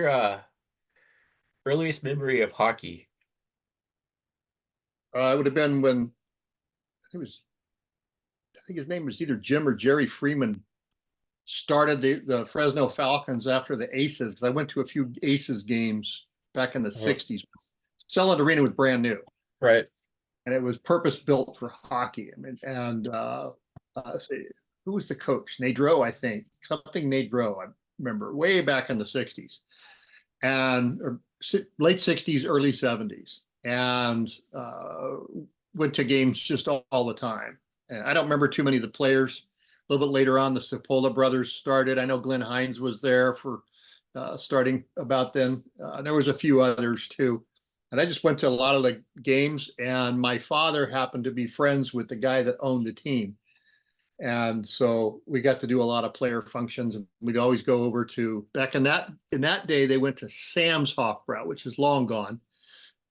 Your earliest memory of hockey? It would have been when I think it was. I think his name was either Jim or Jerry Freeman. Started the Fresno Falcons after the Aces. Because I went to a few Aces games back in the Uh-huh. '60s. Selland Arena was brand new, Right. and it was purpose built for hockey. I mean, and let's see, who was the coach? Nadro, I think, something Nadro. I remember way back in the '60s and late '60s, early '70s, and went to games just all the time. And I don't remember too many of the players. A little bit later on, the Cipolla brothers started. I know Glenn Hines was there for starting about then. There was a few others too. And I just went to a lot of the games, and my father happened to be friends with the guy that owned the team. And so we got to do a lot of player functions, and we'd always go over to back in that day they went to Sam's Hofbrau, which is long gone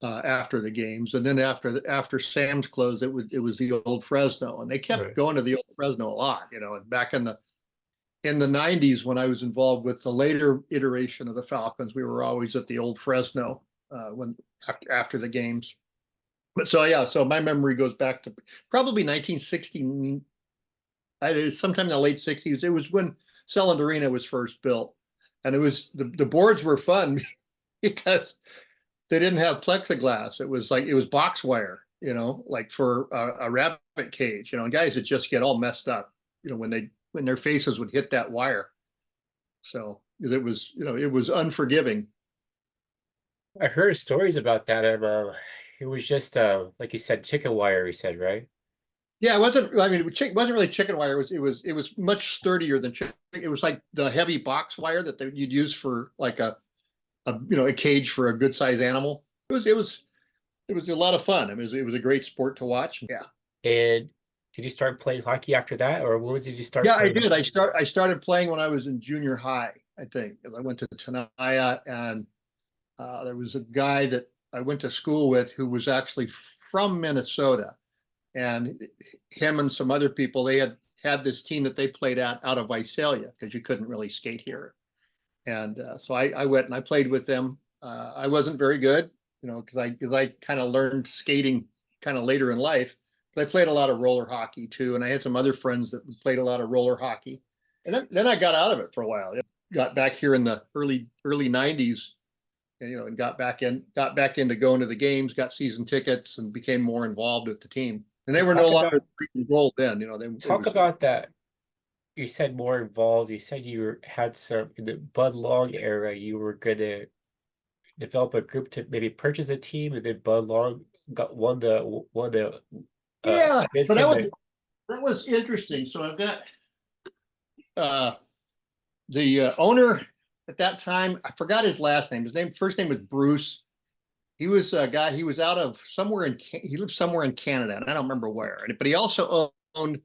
after the games, and then after Sam's closed, it was the old Fresno, and they kept Right. going to the old Fresno a lot, And back in the '90s, when I was involved with the later iteration of the Falcons, we were always at the old Fresno when after the games. But so yeah, so my memory goes back to probably 1960. Sometime in the late '60s. It was when Selland Arena was first built, and the boards were fun because they didn't have plexiglass. It was box wire, like for a rabbit cage, and guys would just get all messed up, when their faces would hit that wire. So it was unforgiving. I heard stories about that. It was just like you said, chicken wire. You said, right? Yeah, it wasn't. I mean, it wasn't really chicken wire. It was much sturdier than chicken. It was like the heavy box wire that you'd use for like a cage for a good sized animal. It was a lot of fun. I mean, it was a great sport to watch. Yeah. And did you start playing hockey after that, or when did you start Yeah, I playing? did. I started playing when I was in junior high, I think. I went to Tenaya, and there was a guy that I went to school with who was actually from Minnesota, and him and some other people, they had this team that they played out of Visalia because you couldn't really skate here. And so I went and I played with them. I wasn't very good, because I kind of learned skating kind of later in life. But I played a lot of roller hockey too, and I had some other friends that played a lot of roller hockey. And then I got out of it for a while. Got back here in the early '90s, and got back into going to the games, got season tickets, and became more involved with the team. And they Well, were no longer green and gold then. They talk was. about that. You said more involved. You said had some in the Bud Long era. You were gonna develop a group to maybe purchase a team, and then Bud Long got won the Yeah, bid so that from was the. that was interesting. So I've got uh, the owner at that time. I forgot his last name. His first name was Bruce. He was a guy. He was out of somewhere he lived somewhere in Canada, and I don't remember where. But he also owned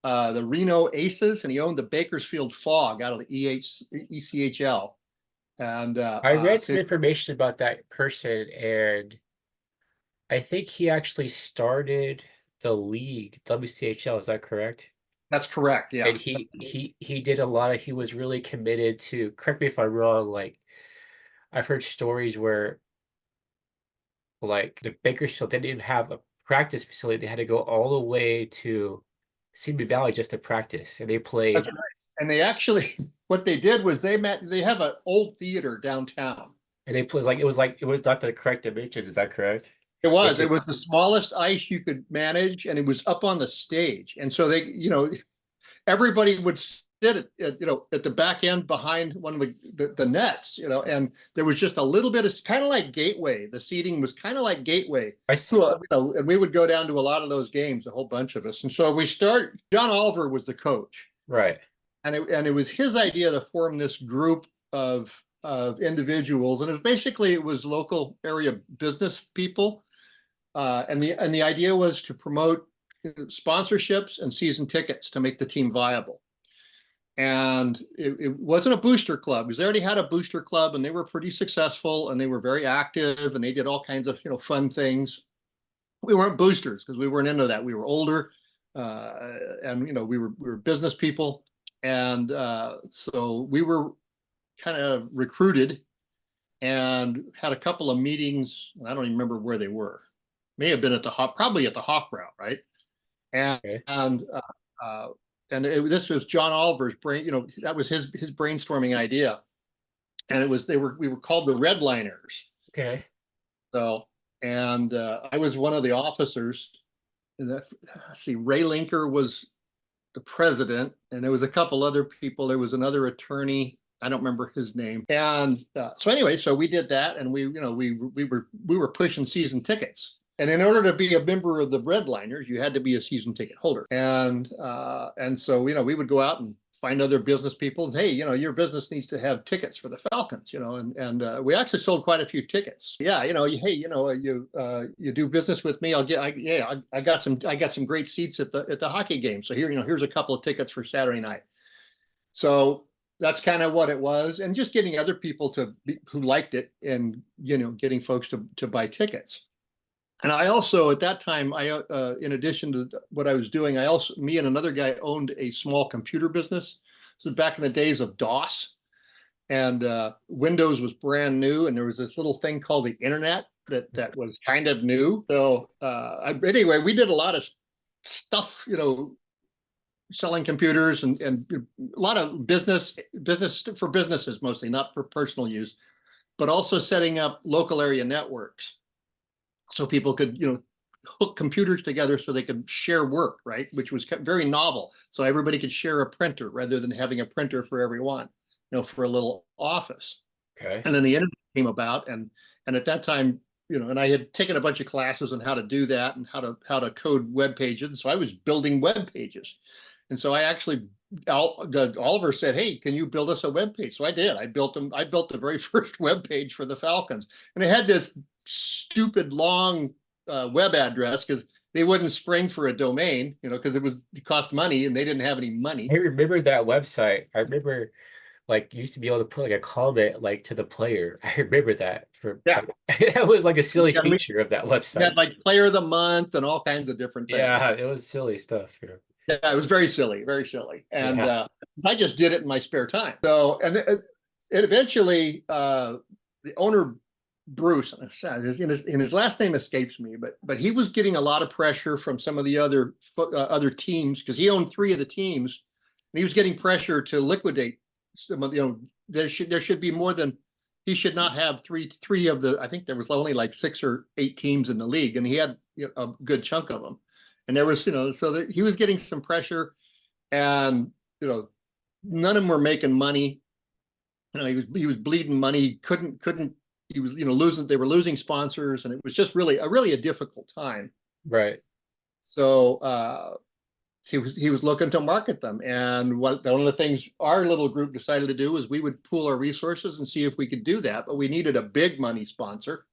the Reno Aces, and he owned the Bakersfield Fog out of the ECHL. And I read so some information about that person, and I think he actually started the league, WCHL. Is that correct? that's correct. Yeah, And he did a lot of. He was really committed to. Correct me if I'm wrong. Like I've heard stories where like the Bakersfield didn't even have a practice facility. They had to go all the way to Simi Valley just to practice, and they that's played. right. And they actually, what they did was they have an old theater downtown. And they played like it was not the correct dimensions. Is that correct? It They was. It could. was the smallest ice you could manage, and it was up on the stage. And so everybody would sit at the back end behind one of the nets, and there was just a little bit of kind of like Gateway. The seating was kind of like Gateway. I see. And we would go down to a lot of those games, a whole bunch of us. And so John Oliver was the coach, Right. and it was his idea to form this group of individuals, and it was local area business people, and the idea was to promote sponsorships and season tickets to make the team viable. And it wasn't a booster club because they already had a booster club, and they were pretty successful, and they were very active, and they did all kinds of fun things. We weren't boosters because we weren't into that. We were older, and we were business people, and so we were kind of recruited and had a couple of meetings. I don't even remember where they were. May have been at the probably at the Hofbrau, right? And Okay. and this was John Oliver's brain. That was his brainstorming idea, and we were called the Redliners. Okay. So, and I was one of the officers. And let's see, Ray Linker was the president, and there was a couple other people. There was another attorney. I don't remember his name. And so anyway, so we did that, and we were pushing season tickets. And in order to be a member of the Redliners, you had to be a season ticket holder. And so we would go out and find other business people. And, hey, your business needs to have tickets for the Falcons. And we actually sold quite a few tickets. Yeah, hey, you do business with me. I got some great seats at the hockey game. So here's a couple of tickets for Saturday night. So that's kind of what it was, and just getting other people who liked it, and getting folks to buy tickets. And I also, at that time, in addition to what I was doing, me and another guy owned a small computer business. This was back in the days of DOS, and Windows was brand new, and there was this little thing called the internet that was kind of new. So anyway, we did a lot of stuff, selling computers and a lot of business for businesses mostly, not for personal use, but also setting up local area networks so people could hook computers together so they could share work, right? Which was very novel. So everybody could share a printer rather than having a printer for everyone, for a little office. Okay. And then the internet came about, and at that time, and I had taken a bunch of classes on how to do that and how to code web pages. So I was building web pages. And so I actually, Oliver said, "Hey, can you build us a web page?" So I did. I built the very first web page for the Falcons, and it had this stupid long web address because they wouldn't spring for a domain, because it cost money and they didn't have any money. I remember that website. I remember like you used to be able to put like a comment like to the player. I remember that Yeah, that was like a silly yeah, we feature of that had website. like player of the month and all kinds of different things. Yeah, it was silly stuff. Yeah. Yeah, it was very silly, very silly. And Yeah. I just did it in my spare time. So, and it eventually, the owner, Bruce, his last name escapes me, but he was getting a lot of pressure from some of the other teams, because he owned 3 of the teams, and he was getting pressure to liquidate some of, there should be more than, he should not have three of the, I think there was only like 6 or 8 teams in the league, and he had a good chunk of them. And there was, so he was getting some pressure, and, none of them were making money. He was bleeding money, couldn't, he was, they were losing sponsors, and it was just really a difficult time. Right. So he was looking to market them. And one of the things our little group decided to do is we would pool our resources and see if we could do that, but we needed a big money sponsor.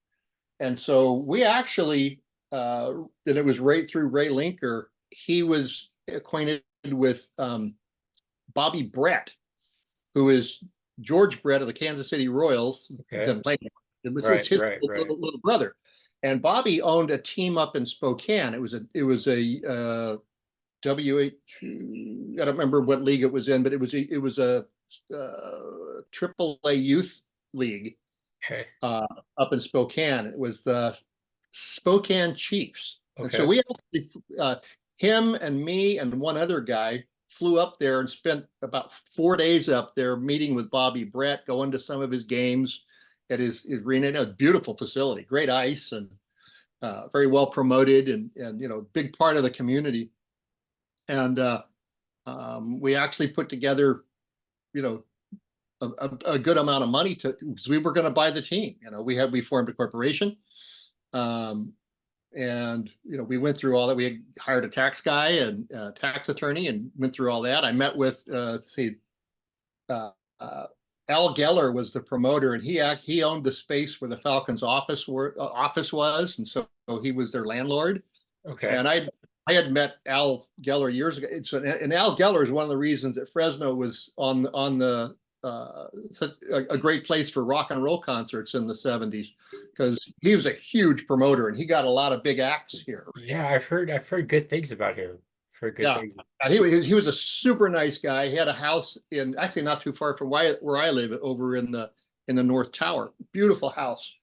And so we actually, and it was right through Ray Linker, he was acquainted with Bobby Brett, who is George Brett of the Kansas City Royals. Okay. It's his Right. little brother. And Bobby owned a team up in Spokane. It was a WH, I don't remember what league it was in, but it was a triple A youth league Okay. up in Spokane. It was the Spokane Chiefs. And so Okay. we actually, him and me and one other guy flew up there and spent about 4 days up there meeting with Bobby Brett, going to some of his games at his arena. A beautiful facility, great ice, and very well promoted, and big part of the community. And we actually put together, a good amount of money because we were going to buy the team. We formed a corporation, and we went through all that. We had hired a tax guy and a tax attorney, and went through all that. I met with Al Geller was the promoter, and he owned the space where the Falcons office was, and so he was their landlord. Okay. And I had met Al Geller years ago. And Al Geller is one of the reasons that Fresno was on the a great place for rock and roll concerts in the 70s, because he was a huge promoter and he got a lot of big acts here. Yeah, I've heard good things about him. For good Yeah, things. he was a super nice guy. He had a house actually not too far from where I live, over in the in the North Tower. Beautiful house.